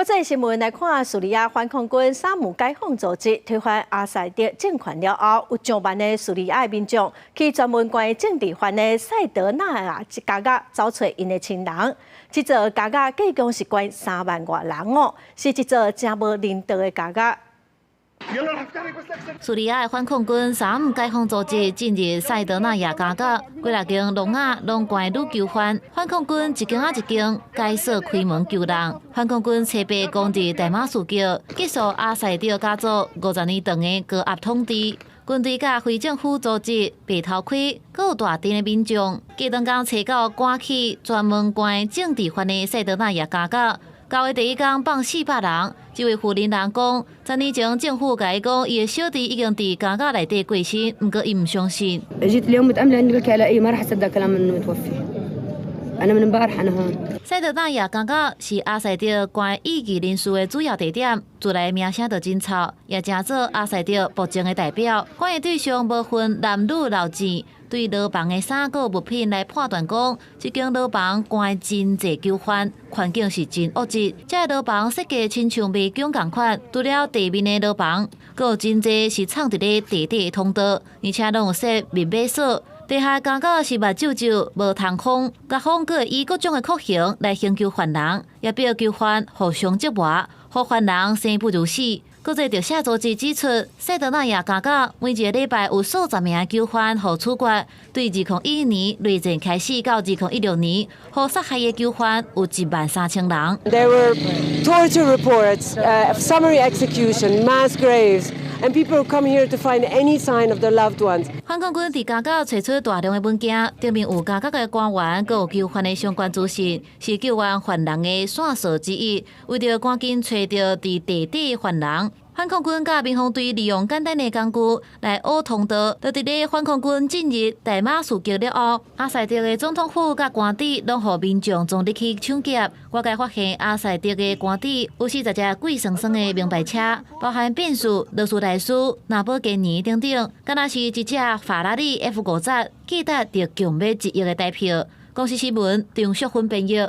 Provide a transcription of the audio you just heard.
国际新闻来看，叙利亚反恐军沙姆解放组织推翻阿塞德政权了后，有上万的叙利亚民众去专门关政治犯的塞德纳亚加加找找因的亲人。这座加加计共是关3万多人哦，是一座真无人道的加加。 叙利亚反恐军沙姆解放组织近日塞德纳亚加加几6间农仔拢关女囚犯，反恐军一间一间解锁开门救人。反恐军车牌攻入大马士革，结束阿塞德家族50年长的高压统治。军队甲非政府组织白头盔，佮有大阵的民众，计当工找到赶去专门关政治犯的塞德纳亚加加。 9月第一天放400人，这位富人人讲，10年前政府甲伊讲，伊的小弟已经伫加加内底过身，不过伊唔相信。جيت اليوم متأملة إني بحكي على ما راح أصدق كلام إنه متوفي. أنا من امبارح أنا هون. 塞德纳亚加加是阿塞德关异议人士的主要地点，自来名声就真臭，也正做阿塞德暴政的代表。关的对象无分男女老幼。 对牢房的3个物品来判断讲，这间牢房关真侪囚犯，环境是真恶质。这个牢房设计亲像迷宫共款，除了地面的牢房，阁有真侪是藏伫咧地底的通道，而且拢有设密码锁。地下加加是目睭睭无通风，甲方阁会以各种的酷刑来刑求犯人，也表囚犯互相折磨，互犯人生不如死。 搁在调查组织指出，塞德纳亚加加每一个礼拜有数十名囚犯互处决，对2011年内战开始到2016年，互杀害的囚犯有13000人。There were torture reports, summary execution, mass graves, and people come here to find any sign of their loved ones. 反恐军伫加加找出大量的文件，证明有加加的官员，佮有囚犯的相关资讯，是救援犯人的线索之一。为着赶紧找到伫地底的犯人。 反恐军甲民防队利用简单的工具来挖通道，就伫咧反恐军进入大马士革了后，阿塞德的总统府甲官邸拢互民众总入去抢劫。我才发现阿塞德的官邸有40只贵酸酸的名牌车，包含宾士、劳斯莱斯、兰博基尼等等，敢若是一只法拉利 F50，价值着强要1亿的代票。公司新闻张淑芬编译。